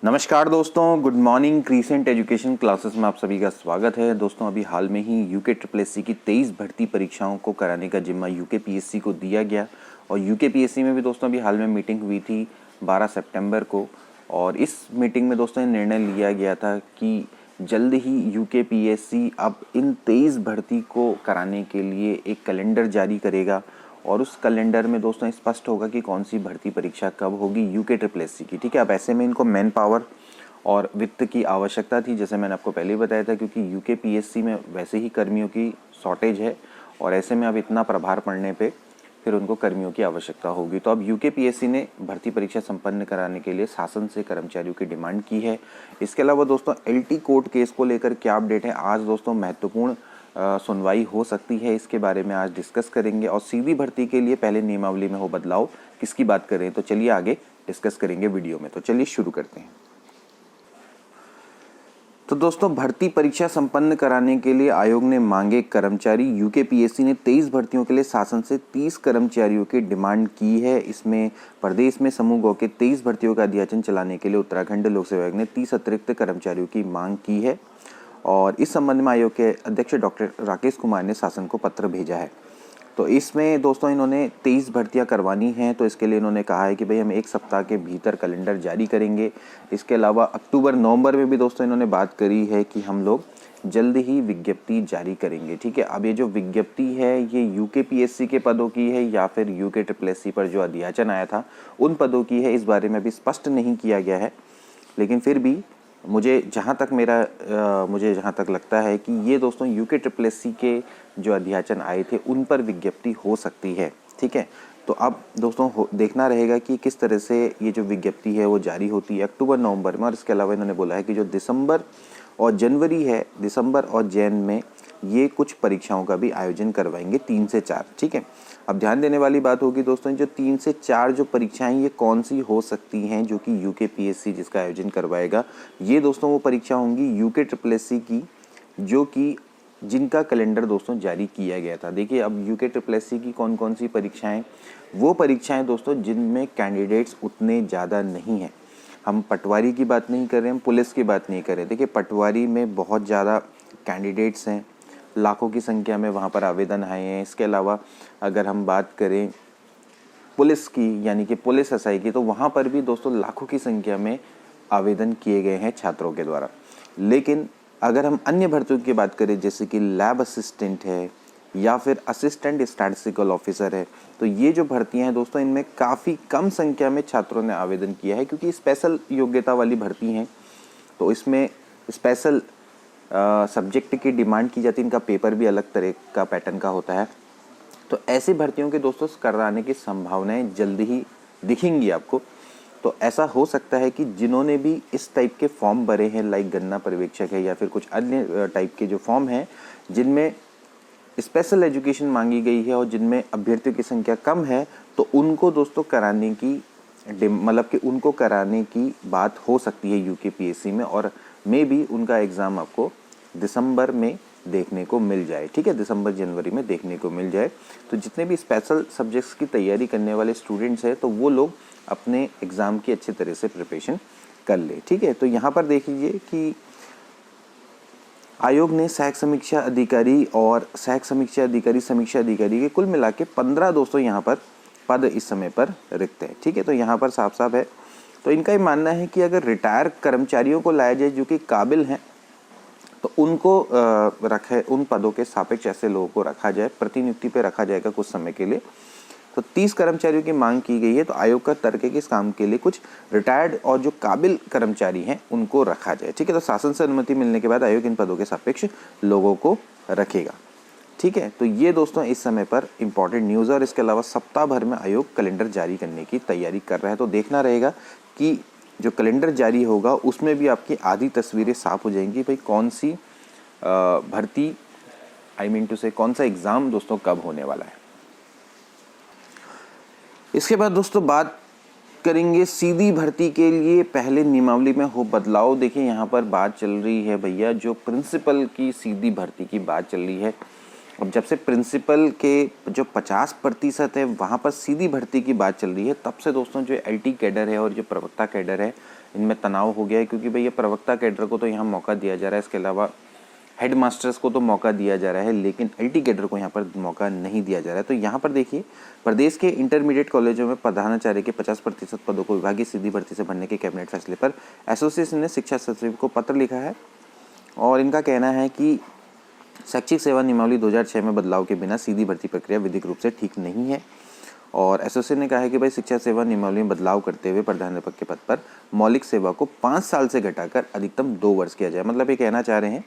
नमस्कार दोस्तों, good morning. Crescent education classes में आप सभी का स्वागत है। दोस्तों अभी हाल में ही यूके ट्रिपल एससी की 23 भर्ती परीक्षाओं को कराने का जिम्मा यूके पीएससी को दिया गया और यूके पीएससी में भी दोस्तों अभी हाल में मीटिंग हुई थी 12 सितंबर को। और इस मीटिंग में दोस्तों निर्णय लिया गया था कि जल्द ही यूके पीएससी अब इन 23 भर्ती को कराने के लिए एक कैलेंडर जारी करेगा और उस कैलेंडर में दोस्तों स्पष्ट होगा कि कौन सी भर्ती परीक्षा कब होगी यूके ट्रिपल एससी की। ठीक है, अब ऐसे में इनको मैन पावर और वित्त की आवश्यकता थी, जैसे मैंने आपको पहले ही बताया था, क्योंकि यूके पीएससी में वैसे ही कर्मियों की शॉर्टेज है और ऐसे में अब इतना प्रभार पड़ने पे फिर उनको कर्मियों की आवश्यकता होगी। तो अब यूके पीएससी ने भर्ती परीक्षा संपन्न कराने के लिए शासन से कर्मचारियों की डिमांड की है। इसके अलावा दोस्तों एलटी कोर्ट केस को लेकर क्या अपडेट है, आज दोस्तों महत्वपूर्ण सुनवाई हो सकती है, इसके बारे में आज डिस्कस करेंगे। और सीधी भर्ती के लिए पहले नियमावली में हो बदलाव, किसकी बात करें, तो चलिए आगे डिस्कस करेंगे वीडियो में। तो चलिए शुरू करते हैं। तो दोस्तों भर्ती परीक्षा संपन्न कराने के लिए आयोग ने मांगे कर्मचारी। यूके पीएससी ने 23 भर्तियों के लिए शासन से 30 कर्मचारियों की डिमांड की है। इसमें प्रदेश में समूह गौ के 23 भर्तियों का अध्याचन चलाने के लिए उत्तराखंड लोक सेवा आयोग ने 30 अतिरिक्त कर्मचारियों की मांग की है और इस संबंध में आयोग के अध्यक्ष डॉक्टर राकेश कुमार ने शासन को पत्र भेजा है। तो इसमें दोस्तों इन्होंने 23 भर्तियां करवानी हैं, तो इसके लिए इन्होंने कहा है कि भाई हम एक सप्ताह के भीतर कैलेंडर जारी करेंगे। इसके अलावा अक्टूबर नवंबर में भी दोस्तों इन्होंने बात करी है कि हम लोग जल्द ही विज्ञप्ति जारी करेंगे। ठीक है, अब ये जो विज्ञप्ति है ये यूके पीएससी के पदों की है या फिर यूके ट्रिपल एससी पर जो अध्याचन आया था उन पदों की है, इस बारे में अभी स्पष्ट नहीं किया गया है। लेकिन फिर भी मुझे जहाँ तक लगता है कि ये दोस्तों यूके ट्रिपल एससी के जो अध्याचन आए थे उन पर विज्ञप्ति हो सकती है। ठीक है, तो अब दोस्तों देखना रहेगा कि किस तरह से ये जो विज्ञप्ति है वो जारी होती है अक्टूबर नवंबर में। और इसके अलावा इन्होंने बोला है कि जो दिसंबर और जनवरी है, दिसंबर और जैन में ये कुछ परीक्षाओं का भी आयोजन करवाएंगे 3 से 4। ठीक है, अब ध्यान देने वाली बात होगी दोस्तों, जो 3 से 4 जो परीक्षाएं ये कौन सी हो सकती हैं जो कि यूके पीएससी जिसका आयोजन करवाएगा। ये दोस्तों वो परीक्षा होंगी यूके ट्रिपल एससी की जो कि जिनका कैलेंडर दोस्तों जारी किया गया था। देखिए अब यूके ट्रिपल एससी की कौन कौन सी परीक्षाएं, वो परीक्षाएं दोस्तों जिनमें कैंडिडेट्स उतने ज़्यादा नहीं हैं। हम पटवारी की बात नहीं कर रहे, हम पुलिस की बात नहीं कर रहे। देखिए पटवारी में बहुत ज़्यादा कैंडिडेट्स हैं, लाखों की संख्या में वहाँ पर आवेदन आए हैं। इसके अलावा अगर हम बात करें पुलिस की यानी कि पुलिस एसआई की, तो वहाँ पर भी दोस्तों लाखों की संख्या में आवेदन किए गए हैं छात्रों के द्वारा। लेकिन अगर हम अन्य भर्तियों की बात करें जैसे कि लैब असिस्टेंट है या फिर असिस्टेंट स्टैटिस्टिकल ऑफिसर है, तो ये जो भर्तियां हैं दोस्तों इनमें काफ़ी कम संख्या में छात्रों ने आवेदन किया है क्योंकि स्पेशल योग्यता वाली भर्ती हैं। तो इसमें स्पेशल सब्जेक्ट की डिमांड की जाती है, इनका पेपर भी अलग तरह का पैटर्न का होता है। तो ऐसी भर्तियों के दोस्तों कराने की संभावनाएं जल्दी ही दिखेंगी आपको। तो ऐसा हो सकता है कि जिन्होंने भी इस टाइप के फॉर्म भरे हैं, लाइक गन्ना पर्यवेक्षक है या फिर कुछ अन्य टाइप के जो फॉर्म हैं जिनमें स्पेशल एजुकेशन मांगी गई है और जिनमें अभ्यर्थियों की संख्या कम है, तो उनको दोस्तों कराने की मतलब कि उनको कराने की बात हो सकती है यूके पीएससी में और मे भी उनका एग्ज़ाम आपको दिसंबर में देखने को मिल जाए। ठीक है, दिसंबर जनवरी में देखने को मिल जाए। तो जितने भी स्पेशल सब्जेक्ट्स की तैयारी करने वाले स्टूडेंट्स हैं तो वो लोग अपने एग्ज़ाम की अच्छी तरह से प्रिपरेशन कर ले। ठीक है, तो यहाँ पर देख लीजिए कि आयोग ने सहायक समीक्षा अधिकारी और सहायक समीक्षा अधिकारी के कुल मिला के 15 दोस्तों यहाँ पर पद इस समय पर रिक्त है। ठीक है, तो यहाँ पर साफ साफ है। तो इनका ये मानना है कि अगर रिटायर कर्मचारियों को लाया जाए जो कि काबिल हैं तो उनको रखे, उन पदों के सापेक्ष ऐसे लोगों को रखा जाए, प्रतिनियुक्ति पे रखा जाएगा कुछ समय के लिए। तो 30 कर्मचारियों की मांग की गई है। तो आयोग का तर्क है कि इस काम के लिए कुछ रिटायर्ड और जो काबिल कर्मचारी हैं उनको रखा जाए। ठीक है, तो शासन से अनुमति मिलने के बाद आयोग इन पदों के सापेक्ष लोगों को रखेगा। ठीक है, तो ये दोस्तों इस समय पर इंपॉर्टेंट न्यूज़ है और इसके अलावा सप्ताह भर में आयोग कैलेंडर जारी करने की तैयारी कर रहा है। तो देखना रहेगा कि जो कैलेंडर जारी होगा उसमें भी आपकी आधी तस्वीरें साफ हो जाएंगी, भाई कौन सी भर्ती कौन सा एग्ज़ाम दोस्तों कब होने वाला है। इसके बाद दोस्तों बात करेंगे सीधी भर्ती के लिए पहले नियमावली में हो बदलाव। देखिए यहाँ पर बात चल रही है भैया, जो प्रिंसिपल की सीधी भर्ती की बात चल रही है अब जब से प्रिंसिपल के जो 50% है वहाँ पर सीधी भर्ती की बात चल रही है, तब से दोस्तों जो एलटी कैडर है और जो प्रवक्ता कैडर है इनमें तनाव हो गया है, क्योंकि भाई ये प्रवक्ता कैडर को तो यहाँ मौका दिया जा रहा है, इसके अलावा हेड मास्टर्स को तो मौका दिया जा रहा है, लेकिन एलटी कैडर को यहाँ पर मौका नहीं दिया जा रहा है। तो यहाँ पर देखिए, प्रदेश के इंटरमीडिएट कॉलेजों में प्रधानाचार्य के 50% पदों को विभागीय सीधी भर्ती से भरने के कैबिनेट फैसले पर एसोसिएशन ने शिक्षा सचिव को पत्र लिखा है और इनका कहना है कि शैक्षिक सेवा नियमावली 2006 में बदलाव के बिना सीधी भर्ती प्रक्रिया विधिक रूप से ठीक नहीं है। और एसोसिएशन ने कहा है कि भाई शिक्षा सेवा नियमावली में बदलाव करते हुए प्रधानाध्यापक के पद पर मौलिक सेवा को 5 साल से घटाकर अधिकतम 2 वर्ष किया जाए। मतलब ये कहना चाह रहे हैं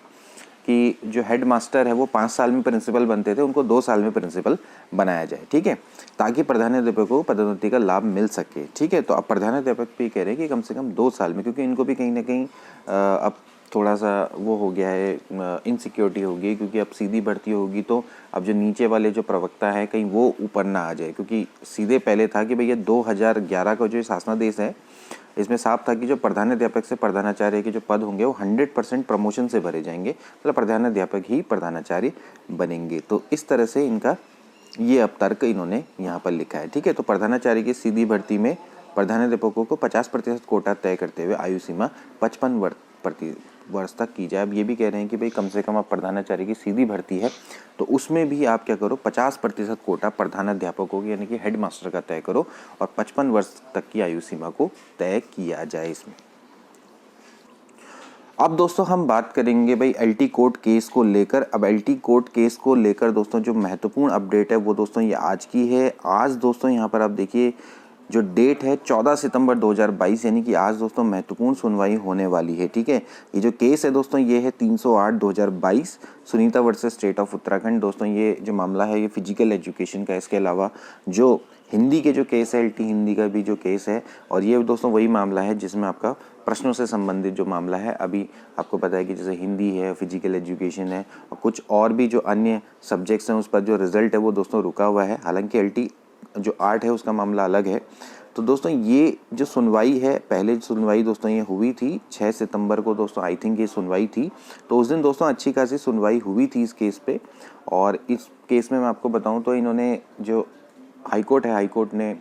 कि जो हेड मास्टर है वो 5 साल में प्रिंसिपल बनते थे, उनको 2 साल में प्रिंसिपल बनाया जाए, ठीक है, ताकि प्रधानाध्यापक को पदोन्नति का लाभ मिल सके, ठीक है। तो अब प्रधानाध्यापक भी कह रहे हैं कि कम से कम 2 साल में, क्योंकि इनको भी कहीं ना कहीं अब थोड़ा सा वो हो गया है, इनसिक्योरिटी हो गई, क्योंकि अब सीधी भर्ती होगी तो अब जो नीचे वाले जो प्रवक्ता है कहीं वो ऊपर ना आ जाए, क्योंकि सीधे पहले था कि भैया 2011 का जो शासनादेश है इसमें साफ था कि जो प्रधानाध्यापक से प्रधानाचार्य के जो पद होंगे वो 100% प्रमोशन से भरे जाएंगे, मतलब प्रधानाध्यापक ही प्रधानाचार्य बनेंगे। तो इस तरह से इनका ये अब तर्क इन्होंने यहाँ पर लिखा है, ठीक है। तो प्रधानाचार्य की सीधी भर्ती में प्रधानाध्यापकों को 50% कोटा तय करते हुए आयु सीमा 55 वर्ष तक की जाए। अब ये भी कह रहे हैं कि भाई कम से कम आप प्रधानाचार्य की सीधी भर्ती है तो उसमें भी आप क्या करो, 50% कोटा प्रधानाध्यापकों की यानी कि हेड मास्टर का तय करो और 55 वर्ष तक की आयु सीमा को तय किया जाए इसमें। अब दोस्तों हम बात करेंगे भाई एलटी कोर्ट केस को लेकर। अब एलटी कोर्ट केस को लेकर दोस्तों जो महत्वपूर्ण अपडेट है वो दोस्तों ये आज की है। आज दोस्तों यहाँ पर आप देखिए जो डेट है 14 सितंबर 2022, यानी कि आज दोस्तों महत्वपूर्ण सुनवाई होने वाली है, ठीक है। ये जो केस है दोस्तों ये है 308/2022 Sunita versus state of Uttarakhand. दोस्तों ये जो मामला है ये फिजिकल एजुकेशन का, इसके अलावा जो हिंदी के जो केस है एलटी हिंदी का भी जो केस है, और ये दोस्तों वही मामला है जिसमें आपका प्रश्नों से संबंधित जो मामला है। अभी आपको पता है कि जैसे हिंदी है, फिजिकल एजुकेशन है और कुछ और भी जो अन्य सब्जेक्ट्स हैं उस पर जो रिजल्ट है वो दोस्तों रुका हुआ है। हालांकि एलटी जो आर्ट है उसका मामला अलग है। तो दोस्तों ये जो सुनवाई है, पहले सुनवाई दोस्तों ये हुई थी 6 सितंबर को दोस्तों, आई थिंक ये सुनवाई थी। तो उस दिन दोस्तों अच्छी खासी सुनवाई हुई थी इस केस पे। और इस केस में मैं आपको बताऊं तो इन्होंने जो हाईकोर्ट है, हाईकोर्ट ने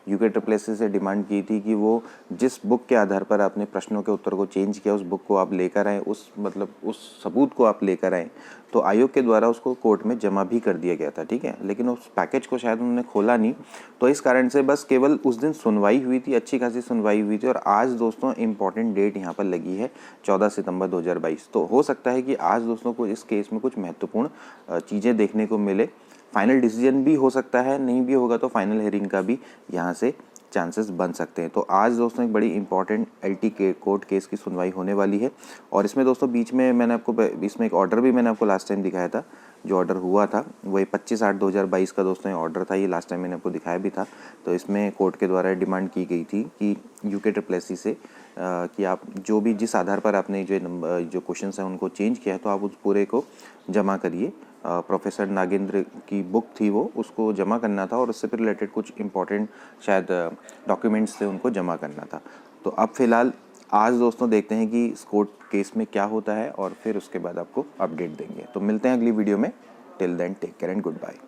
UKSSSB से डिमांड की थी कि वो जिस बुक के आधार पर आपने प्रश्नों के उत्तर को चेंज किया उस बुक को आप लेकर आएँ, उस सबूत को आप लेकर आएँ। तो आयोग के द्वारा उसको कोर्ट में जमा भी कर दिया गया था, ठीक है, लेकिन उस पैकेज को शायद उन्होंने खोला नहीं। तो इस कारण से बस केवल उस दिन सुनवाई हुई थी, अच्छी खासी सुनवाई हुई थी। और आज दोस्तों इम्पॉर्टेंट डेट यहाँ पर लगी है 14 सितंबर 2022। तो हो सकता है कि आज दोस्तों को इस केस में कुछ महत्वपूर्ण चीज़ें देखने को मिले। फाइनल डिसीजन भी हो सकता है, नहीं भी होगा तो फाइनल हेयरिंग का भी यहाँ से चांसेस बन सकते हैं। तो आज दोस्तों एक बड़ी इंपॉर्टेंट एलटी के कोर्ट केस की सुनवाई होने वाली है। और इसमें दोस्तों बीच में मैंने आपको इसमें एक ऑर्डर भी मैंने आपको लास्ट टाइम दिखाया था, जो ऑर्डर हुआ था वही 25/8/2022 का दोस्तों ये ऑर्डर था। ये लास्ट टाइम मैंने आपको दिखाया भी था। तो इसमें कोर्ट के द्वारा डिमांड की गई थी कि UKSSB से कि आप जो भी जिस आधार पर आपने जो क्वेश्चंस हैं उनको चेंज किया है तो आप उस पूरे को जमा करिए। प्रोफेसर नागेंद्र की बुक थी वो, उसको जमा करना था और उससे फिर रिलेटेड कुछ इंपॉर्टेंट शायद डॉक्यूमेंट्स थे उनको जमा करना था। तो अब फिलहाल आज दोस्तों देखते हैं कि इस कोर्ट केस में क्या होता है और फिर उसके बाद आपको अपडेट देंगे। तो मिलते हैं अगली वीडियो में। Till then take care and good bye.